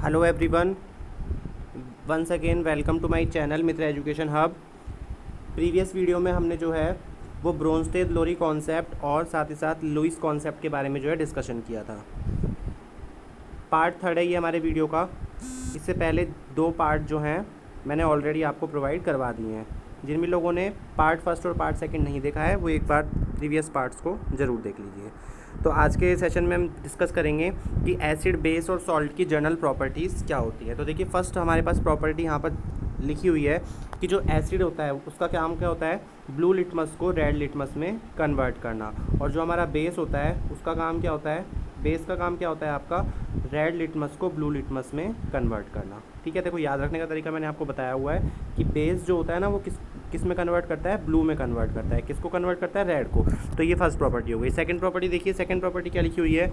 Hello everyone, once again welcome to my channel Mitra education hub. Previous video में हमने जो है वो ब्रोंस्टेड लोरी कॉन्सेप्ट और साथ ही साथ लुईस कॉन्सेप्ट के बारे में जो है डिस्कशन किया था। पार्ट थर्ड है ये हमारे वीडियो का। इससे पहले दो पार्ट जो हैं मैंने ऑलरेडी आपको प्रोवाइड करवा दिए हैं। जिन भी लोगों ने पार्ट फर्स्ट और पार्ट सेकंड नहीं देखा है वो एक बार प्रीवियस पार्ट्स को ज़रूर देख लीजिए। तो आज के सेशन में हम डिस्कस करेंगे कि एसिड, बेस और सॉल्ट की जनरल प्रॉपर्टीज़ क्या होती है। तो देखिए, फर्स्ट हमारे पास प्रॉपर्टी यहाँ पर लिखी हुई है कि जो एसिड होता है उसका काम क्या होता है, ब्लू लिटमस को रेड लिटमस में कन्वर्ट करना। और जो हमारा बेस होता है उसका काम क्या होता है, बेस का काम क्या होता है आपका, रेड लिटमस को ब्लू लिटमस में कन्वर्ट करना। ठीक है, देखो याद रखने का तरीका मैंने आपको बताया हुआ है कि बेस जो होता है ना वो किस में कन्वर्ट करता है, ब्लू में कन्वर्ट करता है। किसको कन्वर्ट करता है, रेड को। तो ये फर्स्ट प्रॉपर्टी हो गई। सेकंड प्रॉपर्टी देखिए, सेकंड प्रॉपर्टी क्या लिखी हुई है,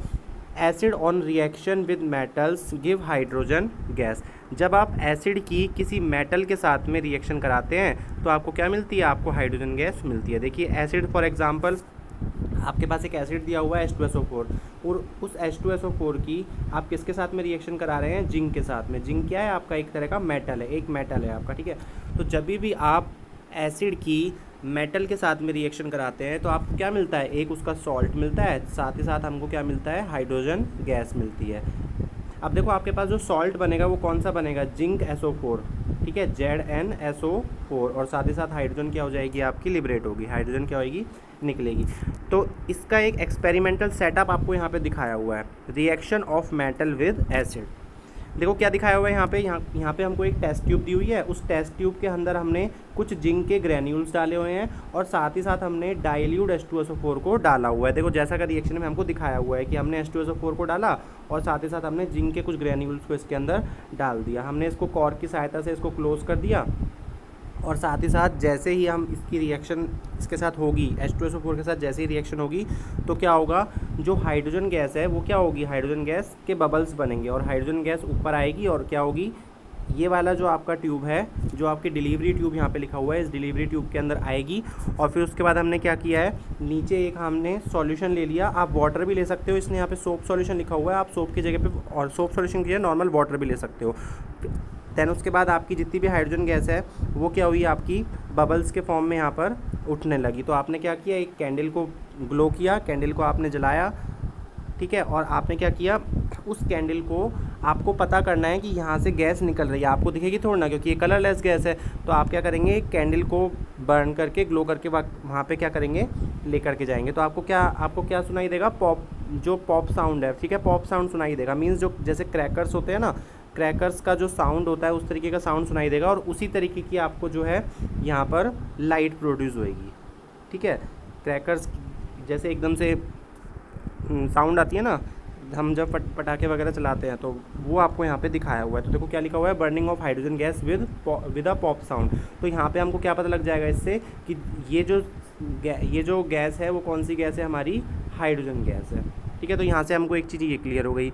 acid on reaction with metals give hydrogen gas. जब आप एसिड की किसी मेटल के साथ में रिएक्शन कराते हैं तो आपको क्या मिलती है, आपको हाइड्रोजन गैस मिलती है। देखिए एसिड, फॉर एग्जांपल आपके पास एक एसिड दिया हुआ है H2SO4 और उस H2SO4 की आप किसके साथ में रिएक्शन करा रहे हैं, जिंक के साथ में। जिंक क्या है आपका, एक तरह का मेटल है, एक मेटल है आपका। ठीक है, तो जब भी आप एसिड की मेटल के साथ में रिएक्शन कराते हैं तो आपको क्या मिलता है, एक उसका सॉल्ट मिलता है, साथ ही साथ हमको क्या मिलता है, हाइड्रोजन गैस मिलती है। अब देखो आपके पास जो सॉल्ट बनेगा वो कौन सा बनेगा, जिंक SO4। ठीक है, ZnSO4 और साथ ही साथ हाइड्रोजन क्या हो जाएगी आपकी, लिबरेट होगी, हाइड्रोजन क्या होगी, निकलेगी। तो इसका एक एक्सपेरिमेंटल सेटअप आपको यहाँ पे दिखाया हुआ है, reaction of metal with acid. देखो क्या दिखाया हुआ है यहाँ पे हमको एक टेस्ट ट्यूब दी हुई है। उस टेस्ट ट्यूब के अंदर हमने कुछ जिंक के ग्रेन्यूल्स डाले हुए हैं और साथ ही साथ हमने डाइल्यूट H2SO4 को डाला हुआ है। देखो जैसा का रिएक्शन में हमको दिखाया हुआ है कि हमने H2SO4 को डाला और साथ ही साथ हमने जिंक के कुछ ग्रेन्यूल्स को इसके अंदर डाल दिया। हमने इसको कॉर्क की सहायता से इसको क्लोज कर दिया और साथ ही साथ जैसे ही हम इसकी रिएक्शन इसके साथ होगी, H2SO4 के साथ जैसे ही रिएक्शन होगी तो क्या होगा, जो हाइड्रोजन गैस है वो क्या होगी, हाइड्रोजन गैस के बबल्स बनेंगे और हाइड्रोजन गैस ऊपर आएगी और क्या होगी, ये वाला जो आपका ट्यूब है, जो आपकी डिलीवरी ट्यूब यहाँ पे लिखा हुआ है, इस डिलीवरी ट्यूब के अंदर आएगी। और फिर उसके बाद हमने क्या किया है, नीचे एक हमने सॉल्यूशन ले लिया। आप वाटर भी ले सकते हो, इसने यहाँ पे सोप सॉल्यूशन लिखा हुआ है, आप सोप की जगह पे और सोप सॉल्यूशन की जगह नॉर्मल वाटर भी ले सकते हो। दैन उसके बाद आपकी जितनी भी हाइड्रोजन गैस है वो क्या हुई, आपकी बबल्स के फॉर्म में यहाँ पर उठने लगी। तो आपने क्या किया, एक कैंडल को ग्लो किया, कैंडल को आपने जलाया। ठीक है, और आपने क्या किया, उस कैंडल को आपको पता करना है कि यहाँ से गैस निकल रही है, आपको दिखेगी थोड़ा ना क्योंकि ये कलरलेस गैस है। तो आप क्या करेंगे, कैंडल को बर्न करके, ग्लो करके वहाँ पे क्या करेंगे, लेकर के जाएंगे। तो आपको क्या सुनाई देगा, पॉप, जो पॉप साउंड है। ठीक है, पॉप साउंड सुनाई देगा, मीन्स जो जैसे क्रैकर्स होते हैं ना, क्रैकर्स का जो साउंड होता है उस तरीके का साउंड सुनाई देगा और उसी तरीके की आपको जो है यहाँ पर लाइट प्रोड्यूस होएगी। ठीक है, क्रैकर्स जैसे एकदम से साउंड आती है ना, हम जब पटाखे वगैरह चलाते हैं तो वो आपको यहाँ पे दिखाया हुआ है। तो देखो क्या लिखा हुआ है, burning of hydrogen gas with a pop sound. तो यहाँ पे हमको क्या पता लग जाएगा इससे कि ये जो गैस है वो कौन सी गैस है, हमारी हाइड्रोजन गैस है। ठीक है, तो यहाँ से हमको एक चीज़ ये क्लियर हो गई,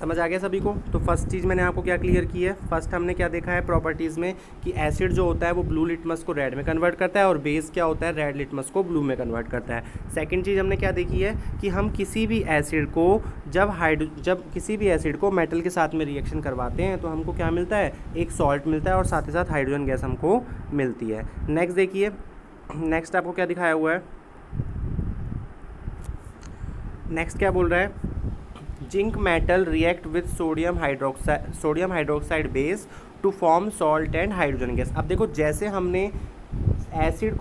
समझ आ गया सभी को। तो फर्स्ट चीज़ मैंने आपको क्या क्लियर की है, फर्स्ट हमने क्या देखा है प्रॉपर्टीज़ में कि एसिड जो होता है वो ब्लू लिटमस को रेड में कन्वर्ट करता है और बेस क्या होता है, रेड लिटमस को ब्लू में कन्वर्ट करता है। सेकंड चीज़ हमने क्या देखी है कि हम किसी भी एसिड को जब किसी भी एसिड को मेटल के साथ में रिएक्शन करवाते हैं तो हमको क्या मिलता है, एक सॉल्ट मिलता है और साथ ही साथ हाइड्रोजन गैस हमको मिलती है। नेक्स्ट देखिए, नेक्स्ट आपको क्या दिखाया हुआ है, नेक्स्ट क्या बोल रहा है, zinc metal react with sodium hydroxide base to form salt and hydrogen gas. अब देखो जैसे हमने एसिड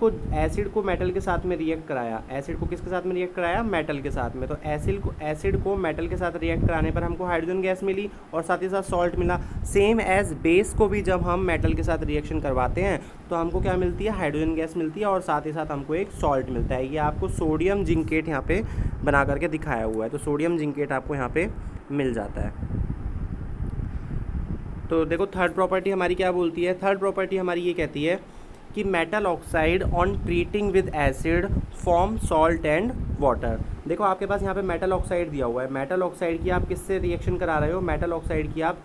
को मेटल के साथ में रिएक्ट कराया, एसिड को किसके साथ में रिएक्ट कराया, मेटल के साथ में। तो एसिड को मेटल के साथ रिएक्ट कराने पर हमको हाइड्रोजन गैस मिली और साथ ही साथ सॉल्ट मिला। सेम एज बेस को भी जब हम मेटल के साथ रिएक्शन करवाते हैं तो हमको क्या मिलती है, हाइड्रोजन गैस मिलती है और साथ ही साथ हमको एक सॉल्ट मिलता है। ये आपको सोडियम जिंकेट यहाँ पे बना करके दिखाया हुआ है, तो सोडियम जिंकेट आपको यहाँ पे मिल जाता है। तो देखो थर्ड प्रॉपर्टी हमारी क्या बोलती है, थर्ड प्रॉपर्टी हमारी ये कहती है कि metal oxide on treating with acid form salt and water. देखो आपके पास यहाँ पे मेटल ऑक्साइड दिया हुआ है, मेटल ऑक्साइड की आप किससे रिएक्शन करा रहे हो, मेटल ऑक्साइड की आप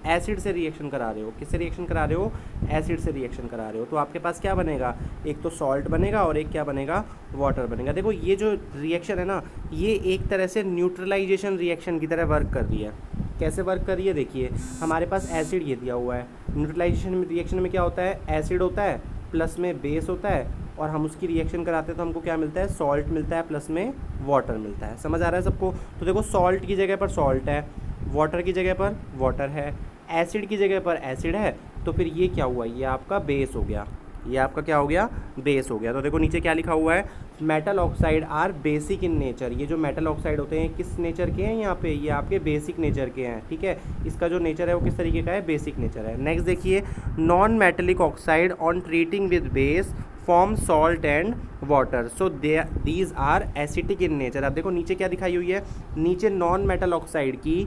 एसिड से रिएक्शन करा रहे हो। किससे रिएक्शन करा रहे हो, एसिड से रिएक्शन करा रहे हो। तो आपके पास क्या बनेगा, एक तो सॉल्ट बनेगा और एक क्या बनेगा, वाटर बनेगा। देखो ये जो रिएक्शन है ना, ये एक तरह से न्यूट्रलाइजेशन रिएक्शन की तरह वर्क कर रही है। कैसे वर्क कर रही है देखिए, हमारे पास एसिड ये दिया हुआ है, न्यूट्रलाइजेशन रिएक्शन में क्या होता है, एसिड होता है प्लस में बेस होता है, और हम उसकी रिएक्शन कराते हैं तो हमको क्या मिलता है, सॉल्ट मिलता है प्लस में वाटर मिलता है। समझ आ रहा है सबको? तो देखो सॉल्ट की जगह पर सॉल्ट है, वाटर की जगह पर वाटर है, एसिड की जगह पर एसिड है, तो फिर ये क्या हुआ, ये आपका बेस हो गया, ये आपका क्या हो गया, बेस हो गया। तो देखो नीचे क्या लिखा हुआ है, metal oxide are basic in nature. ये जो मेटल ऑक्साइड होते हैं किस नेचर के हैं, यहाँ पे ये आपके बेसिक नेचर के हैं, ठीक है। इसका जो नेचर है वो किस तरीके का है, बेसिक नेचर है। नेक्स्ट देखिए, non metallic oxide on treating with base form salt and water, so these are acidic in nature. अब देखो नीचे क्या दिखाई हुई है, नीचे नॉन मेटल ऑक्साइड की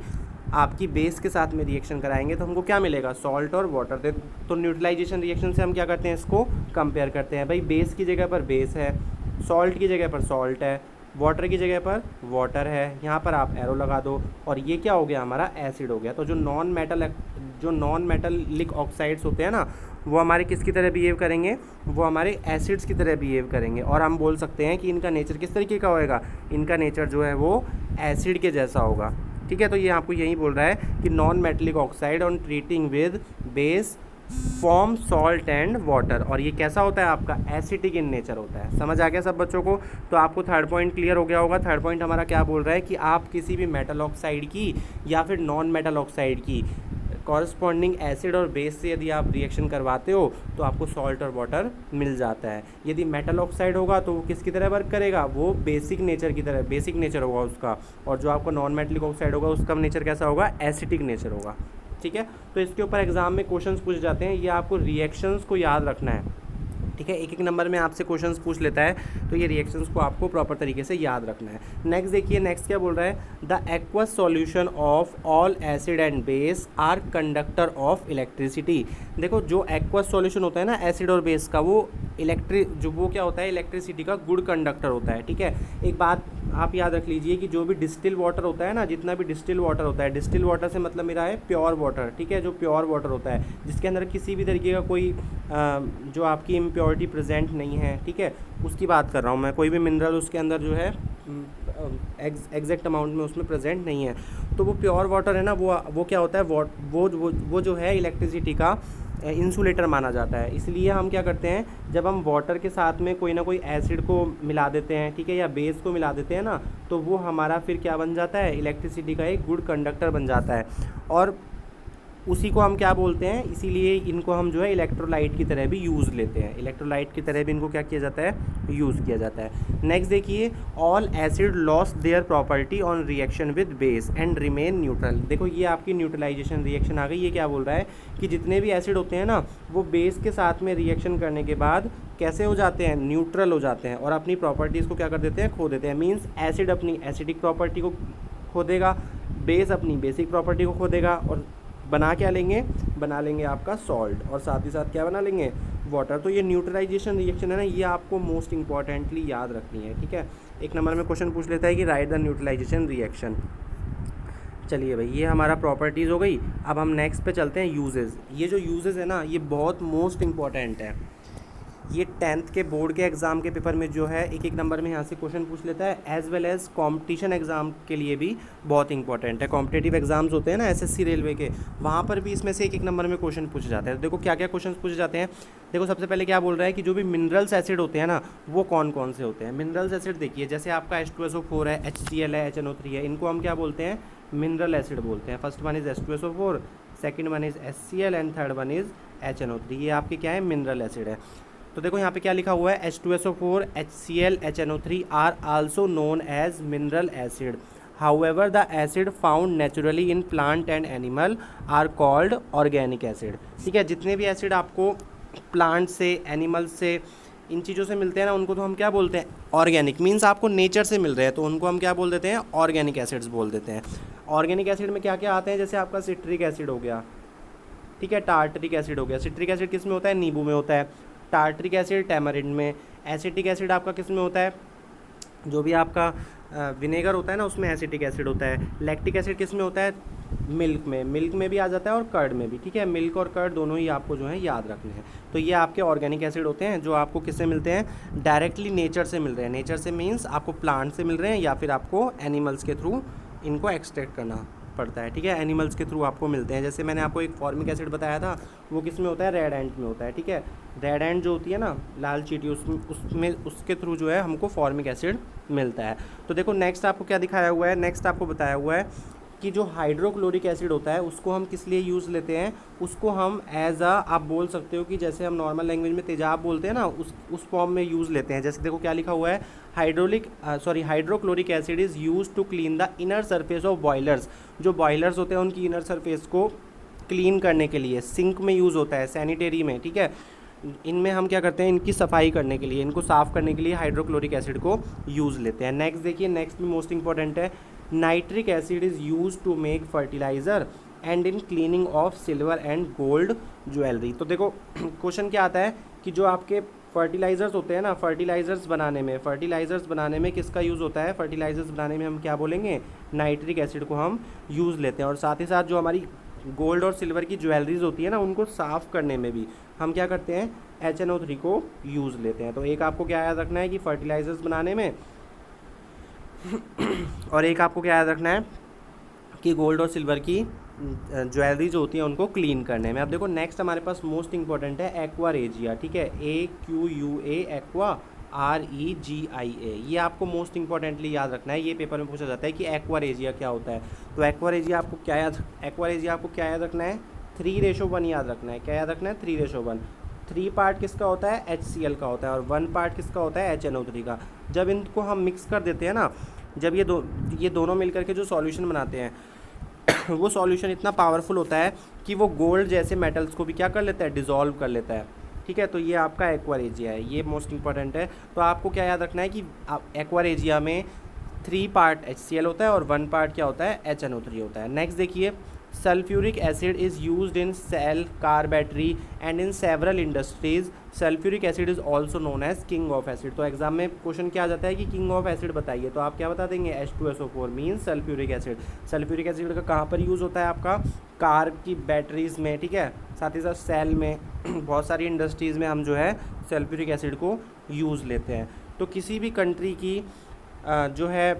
आपकी बेस के साथ में रिएक्शन कराएंगे तो हमको क्या मिलेगा, सॉल्ट और वाटर दे। तो न्यूट्रलाइजेशन रिएक्शन से हम क्या करते हैं, इसको कंपेयर करते हैं। भाई बेस की जगह पर बेस है, सॉल्ट की जगह पर सॉल्ट है, वाटर की जगह पर वाटर है, यहाँ पर आप एरो लगा दो, और ये क्या हो गया, हमारा एसिड हो गया। तो जो नॉन मेटलिक ऑक्साइड्स होते हैं ना, वो हमारे किसकी तरह बिहेव करेंगे, वो हमारे एसिड्स की तरह बिहेव करेंगे, और हम बोल सकते हैं कि इनका नेचर किस तरीके का होएगा, इनका नेचर जो है वो एसिड के जैसा होगा, ठीक है। तो ये आपको यही बोल रहा है कि non metallic oxide on treating with base form salt and water, और ये कैसा होता है आपका, एसिटिक इन नेचर होता है। समझ आ गया सब बच्चों को? तो आपको थर्ड पॉइंट क्लियर हो गया होगा। थर्ड पॉइंट हमारा क्या बोल रहा है कि आप किसी भी मेटल ऑक्साइड की या फिर नॉन मेटल ऑक्साइड की कॉरस्पॉन्डिंग एसिड और बेस से यदि आप रिएक्शन करवाते हो तो आपको सॉल्ट और वाटर मिल जाता है। यदि मेटल ऑक्साइड होगा तो वो किसकी तरह वर्क करेगा, वो बेसिक नेचर की तरह, बेसिक नेचर होगा उसका, और जो आपका नॉन मेटलिक ऑक्साइड होगा उसका नेचर कैसा होगा, एसिटिक नेचर होगा, ठीक है। तो इसके ऊपर एग्जाम में क्वेश्चंस पूछ जाते हैं, ये आपको रिएक्शंस को याद रखना है, ठीक है। एक एक नंबर में आपसे क्वेश्चंस पूछ लेता है, तो ये रिएक्शंस को आपको प्रॉपर तरीके से याद रखना है। नेक्स्ट देखिए, नेक्स्ट क्या बोल रहा है, the aqueous solution of all acid and base are conductor of electricity. देखो जो एक्वस सॉल्यूशन होता है ना एसिड और बेस का, वो वो क्या होता है, इलेक्ट्रिसिटी का गुड कंडक्टर होता है, ठीक है। एक बात आप याद रख लीजिए कि जो भी डिस्टिल वाटर होता है ना, जितना भी डिस्टिल वाटर होता है, डिस्टिल वाटर से मतलब मेरा है प्योर वाटर, ठीक है। जो प्योर वाटर होता है जिसके अंदर किसी भी तरीके का कोई जो आपकी इम्प्योरिटी प्रेजेंट नहीं है, ठीक है, उसकी बात कर रहा हूँ मैं। कोई भी मिनरल उसके अंदर जो है एग्जैक्ट अमाउंट में उसमें प्रेजेंट नहीं है, तो वो प्योर वाटर है ना, वो क्या होता है, वो जो है इलेक्ट्रिसिटी का इंसुलेटर माना जाता है। इसलिए हम क्या करते हैं, जब हम वाटर के साथ में कोई ना कोई एसिड को मिला देते हैं, ठीक है, या बेस को मिला देते हैं ना, तो वो हमारा फिर क्या बन जाता है, इलेक्ट्रिसिटी का एक गुड कंडक्टर बन जाता है, और उसी को हम क्या बोलते हैं, इसीलिए इनको हम जो है इलेक्ट्रोलाइट की तरह भी यूज़ लेते हैं, इलेक्ट्रोलाइट की तरह भी इनको क्या किया जाता है, यूज़ किया जाता है। नेक्स्ट देखिए, all acid lost their property on reaction with base and remain neutral. देखो ये आपकी न्यूट्रलाइजेशन रिएक्शन आ गई। ये क्या बोल रहा है कि जितने भी एसिड होते हैं ना, वो बेस के साथ में रिएक्शन करने के बाद कैसे हो जाते हैं, न्यूट्रल हो जाते हैं, और अपनी प्रॉपर्टीज़ को क्या कर देते हैं, खो देते हैं। मीन्स एसिड अपनी एसिडिक प्रॉपर्टी को खो देगा, बेस अपनी बेसिक प्रॉपर्टी को खो देगा, और बना क्या लेंगे, बना लेंगे आपका सॉल्ट, और साथ ही साथ क्या बना लेंगे, वाटर। तो ये न्यूट्रलाइजेशन रिएक्शन है ना, ये आपको मोस्ट इंपॉर्टेंटली याद रखनी है, ठीक है। एक नंबर में क्वेश्चन पूछ लेता है कि राइट द न्यूट्रलाइजेशन रिएक्शन। चलिए भाई, ये हमारा प्रॉपर्टीज़ हो गई। अब हम नेक्स्ट पे चलते हैं, यूजेस। ये जो यूजेस है ना, ये बहुत मोस्ट इंपॉर्टेंट है। ये 10th के बोर्ड के एग्ज़ाम के पेपर में जो है एक एक नंबर में यहाँ से क्वेश्चन पूछ लेता है, as well as competition exam के लिए भी बहुत इंपॉर्टेंट है। कॉम्पिटेटिव एग्जाम्स होते हैं ना एसएससी रेलवे के, वहाँ पर भी इसमें से एक एक नंबर में क्वेश्चन पूछे जाते हैं। तो देखो क्या क्या क्वेश्चन पूछे जाते हैं। देखो सबसे पहले क्या बोल रहा है कि जो भी मिनरल्स एसिड होते हैं ना, वो कौन कौन से होते हैं। मिनरल्स एसिड देखिए, जैसे आपका H2SO4 है, HCl है, HNO3 है, इनको हम क्या बोलते हैं, मिनरल एसिड बोलते हैं। First one is H2SO4, second one is HCl and third one is HNO3। ये आपके क्या है, मिनरल एसिड है। तो देखो यहाँ पे क्या लिखा हुआ है, H2SO4, HCl, HNO3 are also known as mineral acid. However the acid found naturally in plant and animal are called organic acid. ठीक है, जितने भी एसिड आपको प्लांट से, एनिमल से, इन चीज़ों से मिलते हैं ना, उनको तो हम क्या बोलते हैं, ऑर्गेनिक। मीन्स आपको नेचर से मिल रहे हैं तो उनको हम क्या बोल देते हैं, ऑर्गेनिक एसिड्स बोल देते हैं। ऑर्गेनिक एसिड में क्या क्या आते हैं, जैसे आपका सिट्रिक एसिड हो गया, ठीक है, टार्टरिक एसिड हो गया। सिट्रिक एसिड किस में होता है, नींबू में होता है। टार्टरिक एसिड टैमरिंड में। एसिटिक एसिड आपका किस में होता है, जो भी आपका विनेगर होता है ना, उसमें एसिटिक एसिड होता है। लैक्टिक एसिड किस में होता है, मिल्क में। मिल्क में भी आ जाता है और कर्ड में भी, ठीक है। मिल्क और कर्ड दोनों ही आपको जो है याद रखने हैं। तो ये आपके ऑर्गेनिक एसिड होते हैं जो आपको किससे मिलते हैं, डायरेक्टली नेचर से मिल रहे हैं। नेचर से मीन्स आपको प्लांट से मिल रहे हैं या फिर आपको एनिमल्स के थ्रू इनको एक्सट्रैक्ट करना पड़ता है, ठीक है, एनिमल्स के थ्रू आपको मिलते हैं। जैसे मैंने आपको एक फॉर्मिक एसिड बताया था, वो किस में होता है, रेड एंट में होता है, ठीक है। रेड एंट जो होती है ना, लाल चींटी, उसमें उसके थ्रू जो है हमको फॉर्मिक एसिड मिलता है। तो देखो नेक्स्ट आपको क्या दिखाया हुआ है, नेक्स्ट आपको बताया हुआ है कि जो हाइड्रोक्लोरिक एसिड होता है उसको हम किस लिए यूज़ लेते हैं, उसको हम एज आप बोल सकते हो कि जैसे हम नॉर्मल लैंग्वेज में तेजाब बोलते हैं ना, उस फॉर्म में यूज़ लेते हैं। जैसे देखो क्या लिखा हुआ है, hydrochloric acid is use to clean the inner surface of boilers. जो बॉयलर्स होते हैं उनकी इनर सरफेस को क्लीन करने के लिए, सिंक में यूज़ होता है, सैनिटरी में, ठीक है। इनमें हम क्या करते हैं, इनकी सफाई करने के लिए, इनको साफ़ करने के लिए हाइड्रोक्लोरिक एसिड को यूज़ लेते हैं। नेक्स्ट देखिए, नेक्स्ट भी मोस्ट इंपॉर्टेंट है, nitric acid is use to make fertilizer and in cleaning of silver and gold jewellery. तो देखो क्वेश्चन क्या आता है कि जो आपके फर्टिलाइज़र्स होते हैं ना, फर्टिलाइज़र्स बनाने में किसका यूज़ होता है, फर्टिलाइज़र्स बनाने में हम क्या बोलेंगे, नाइट्रिक एसिड को हम यूज़ लेते हैं। और साथ ही साथ जो हमारी गोल्ड और सिल्वर की ज्वेलरीज होती है ना, उनको साफ़ करने में भी हम क्या करते हैं, HNO3 को यूज़ लेते हैं। तो एक आपको क्या याद रखना है कि फर्टिलाइज़र्स बनाने में और एक आपको क्या याद रखना है कि गोल्ड और सिल्वर की ज्वेलरी जो होती है उनको क्लीन करने में। अब देखो नेक्स्ट हमारे पास मोस्ट इंपॉर्टेंट है एक्वारेजिया, ठीक है, AQUA, एक्वा, REGIA। ये आपको मोस्ट इंपॉर्टेंटली याद रखना है, ये पेपर में पूछा जाता है कि एक्वारेजिया क्या होता है। तो एक्वारेजिया आपको क्या याद रखना है, 3:1 याद रखना है। क्या याद रखना है, 3:1। 3 पार्ट किसका होता है, HCl का होता है, और 1 पार्ट किसका होता है, HNO3 का। जब इनको हम मिक्स कर देते हैं ना, जब ये दोनों मिलकर के जो सॉल्यूशन बनाते हैं वो सॉल्यूशन इतना पावरफुल होता है कि वो गोल्ड जैसे मेटल्स को भी क्या कर लेता है, डिज़ोल्व कर लेता है, ठीक है। तो ये आपका एक्वारेजिया है, ये मोस्ट इंपॉर्टेंट है। तो आपको क्या याद रखना है कि एक्वारेजिया में 3 पार्ट HCl होता है और 1 पार्ट क्या होता है, HNO3 होता है। नेक्स्ट देखिए, sulphuric acid is used in cell, car battery and in several industries. Sulphuric acid is also known as king of acid. तो एग्जाम में क्वेश्चन क्या आ जाता है कि किंग ऑफ एसिड बताइए, तो आप क्या बता देंगे, H2SO4 means sulphuric acid. Sulphuric acid का कहाँ पर यूज़ होता है, आपका कार की बैटरीज में, ठीक है, साथ ही साथ सेल में बहुत सारी इंडस्ट्रीज़ में हम जो है सल्फ्यूरिक एसिड को यूज़ लेते हैं। तो किसी भी कंट्री की जो है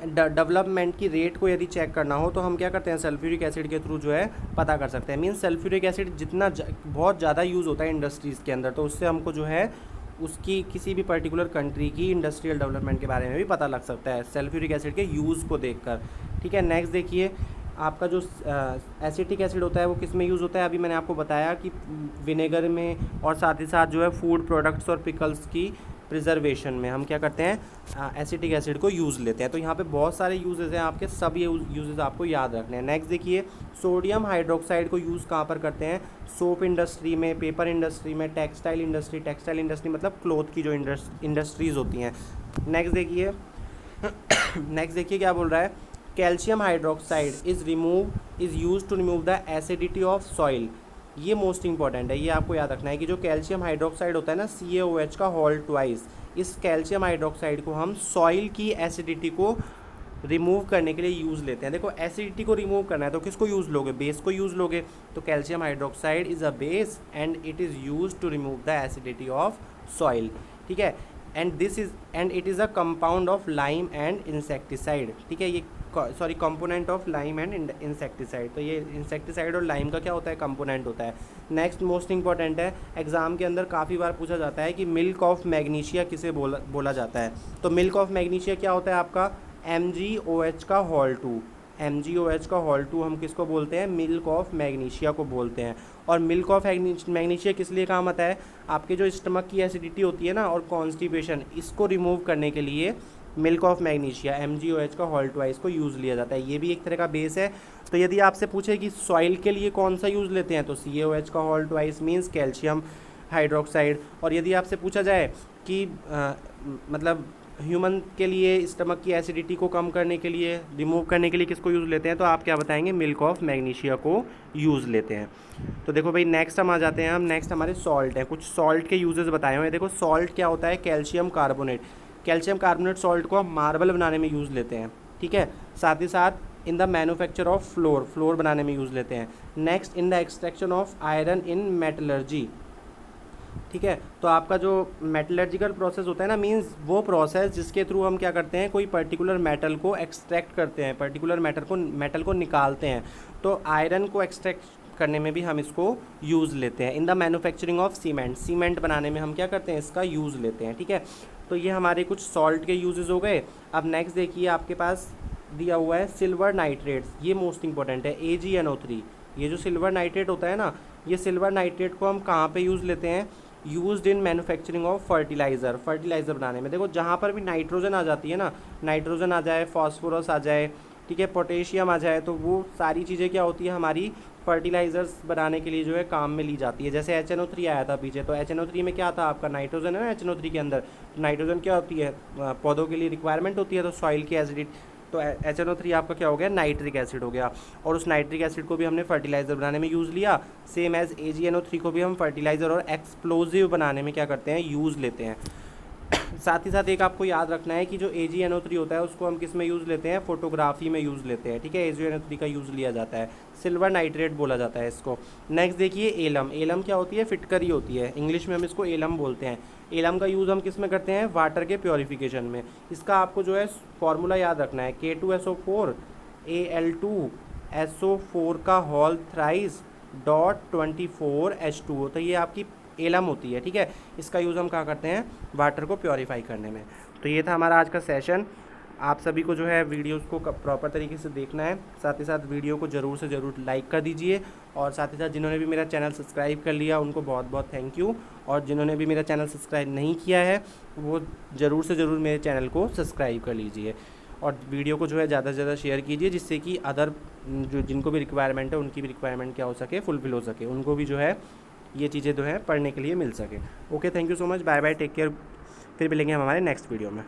डेवलपमेंट की रेट को यदि चेक करना हो तो हम क्या करते हैं, सल्फ्यूरिक एसिड के थ्रू जो है पता कर सकते हैं। मीन्स सल्फ्यूरिक एसिड जितना बहुत ज़्यादा यूज़ होता है इंडस्ट्रीज़ के अंदर, तो उससे हमको जो है उसकी किसी भी पर्टिकुलर कंट्री की इंडस्ट्रियल डेवलपमेंट के बारे में भी पता लग सकता है सल्फ्यूरिक एसिड के यूज़ को देखकर, ठीक है। नेक्स्ट देखिए, आपका जो एसिटिक एसिड होता है वो किस में यूज़ होता है, अभी मैंने आपको बताया कि विनेगर में, और साथ ही साथ जो है फूड प्रोडक्ट्स और पिकल्स की प्रिजर्वेशन में हम क्या करते हैं, एसिटिक एसिड को यूज़ लेते हैं। तो यहाँ पे बहुत सारे यूजेस हैं आपके, सब ये यूजेस आपको याद रखने हैं। नेक्स्ट देखिए, सोडियम हाइड्रोक्साइड को यूज़ कहाँ पर करते हैं, सोप इंडस्ट्री में, पेपर इंडस्ट्री में, टेक्सटाइल इंडस्ट्री मतलब क्लॉथ की जो इंडस्ट्रीज़ होती हैं। नेक्स्ट देखिए क्या बोल रहा है, calcium hydroxide is use to remove the acidity of soil. ये मोस्ट इंपॉर्टेंट है, ये आपको याद रखना है कि जो कैल्शियम हाइड्रोक्साइड होता है ना, CaOH का होल ट्वाइस, इस कैल्शियम हाइड्रोक्साइड को हम सॉइल की एसिडिटी को रिमूव करने के लिए यूज़ लेते हैं। देखो एसिडिटी को रिमूव करना है तो किसको यूज़ लोगे, बेस को यूज़ लोगे। तो calcium hydroxide is a base and it is use to remove the acidity of soil, ठीक है। And it is a compound of lime and insecticide, ठीक है। ये component of lime and insecticide. तो ये इंसेक्टिसाइड और लाइम का क्या होता है, कंपोनेंट होता है। नेक्स्ट मोस्ट इंपॉर्टेंट है, एग्जाम के अंदर काफ़ी बार पूछा जाता है कि मिल्क ऑफ मैग्नीशिया किसे बोला जाता है। तो मिल्क ऑफ मैग्नीशिया क्या होता है आपका, MgOH का होल 2। MgOH का होल 2 हम किसको बोलते हैं, मिल्क ऑफ मैग्नीशिया को बोलते हैं। और मिल्क ऑफ मैग्नीशिया किस लिए काम आता है, आपके जो स्टमक की एसिडिटी होती है ना और कॉन्स्टिपेशन, इसको रिमूव करने के लिए मिल्क ऑफ मैग्नीशिया MgOH का होल ट्वाइस को यूज़ लिया जाता है। ये भी एक तरह का बेस है। तो यदि आपसे पूछे कि सॉइल के लिए कौन सा यूज़ लेते हैं, तो CaOH का whole twice means calcium hydroxide. और यदि आपसे पूछा जाए कि मतलब ह्यूमन के लिए स्टमक की एसिडिटी को कम करने के लिए, रिमूव करने के लिए किसको यूज़ लेते हैं, तो आप क्या बताएंगे, मिल्क ऑफ मैग्नीशिया को यूज़ लेते हैं। तो देखो भाई नेक्स्ट हम आ जाते हैं, नेक्स्ट हमारे सॉल्ट हैं। कुछ सॉल्ट के यूजेस बताए हुए हैं। देखो सॉल्ट क्या होता है, calcium carbonate. Calcium carbonate salt को हम मार्बल बनाने में यूज़ लेते हैं, ठीक है। साथ ही साथ in the manufacture of floor बनाने में यूज़ लेते हैं। Next in the extraction of iron in metallurgy. ठीक है। तो आपका जो मेटलर्जिकल प्रोसेस होता है ना, मींस वो प्रोसेस जिसके थ्रू हम क्या करते हैं, कोई पर्टिकुलर मेटल को एक्सट्रैक्ट करते हैं, पर्टिकुलर मेटल को निकालते हैं। तो आयरन को एक्सट्रैक्ट करने में भी हम इसको यूज़ लेते हैं। In the manufacturing of cement, cement बनाने में हम क्या करते हैं, इसका यूज़ लेते हैं। ठीक है, तो ये हमारे कुछ सॉल्ट के यूजेस हो गए। अब नेक्स्ट देखिए, आपके पास दिया हुआ है सिल्वर नाइट्रेट्स, ये मोस्ट इंपॉर्टेंट है, AgNO3। ये जो सिल्वर नाइट्रेट होता है ना, ये सिल्वर नाइट्रेट को हम कहाँ पे यूज़ लेते हैं, used in manufacturing of fertiliser, fertiliser बनाने में। देखो जहाँ पर भी नाइट्रोजन आ जाती है ना, नाइट्रोजन आ जाए, फॉस्फोरस आ जाए, ठीक है, पोटेशियम आ जाए, तो वो सारी चीज़ें क्या होती है, हमारी फर्टिलाइज़र्स बनाने के लिए जो है काम में ली जाती है। जैसे HNO3 आया था पीछे, तो HNO3 में क्या था, आपका नाइट्रोजन है ना HNO3 के अंदर। नाइट्रोजन क्या होती है, पौधों के लिए रिक्वायरमेंट होती है, तो सॉइल की एसिडिटी, तो HNO3 आपका क्या हो गया, नाइट्रिक एसिड हो गया। और उस नाइट्रिक एसिड को भी हमने फर्टिलाइज़र बनाने में यूज़ लिया। सेम एज AgNO3 को भी हम फर्टिलाइज़र और एक्सप्लोजिव बनाने में क्या करते हैं, यूज़ लेते हैं। साथ ही साथ एक आपको याद रखना है कि जो AgNO3 होता है उसको हम किस में यूज़ लेते हैं, फोटोग्राफी में यूज़ लेते हैं। ठीक है, AgNO3 का यूज़ लिया जाता है, सिल्वर नाइट्रेट बोला जाता है इसको। नेक्स्ट देखिए एलम, एलम क्या होती है, फिटकरी होती है, इंग्लिश में हम इसको एलम बोलते हैं। एलम का यूज़ हम किस में करते हैं, वाटर के प्योरीफिकेशन में। इसका आपको जो है फॉर्मूला याद रखना है, K2SO4 Al2SO4 का होल थ्राइस .24H2O, तो ये आपकी एलम होती है। ठीक है, इसका यूज़ हम क्या करते हैं, वाटर को प्योरीफाई करने में। तो ये था हमारा आज का सेशन। आप सभी को जो है वीडियोस को प्रॉपर तरीके से देखना है, साथ ही साथ वीडियो को ज़रूर से ज़रूर लाइक कर दीजिए। और साथ ही साथ जिन्होंने भी मेरा चैनल सब्सक्राइब कर लिया उनको बहुत बहुत थैंक यू, और जिन्होंने भी मेरा चैनल सब्सक्राइब नहीं किया है वो ज़रूर से ज़रूर मेरे चैनल को सब्सक्राइब कर लीजिए। और वीडियो को जो है ज़्यादा से ज़्यादा शेयर कीजिए, जिससे कि अदर जो जिनको भी रिक्वायरमेंट है उनकी भी रिक्वायरमेंट क्या हो सके, फुलफिल हो सके, उनको भी जो है ये चीज़ें जो है पढ़ने के लिए मिल सके। Okay, thank you so much, bye bye, take care. फिर मिलेंगे हम हमारे नेक्स्ट वीडियो में।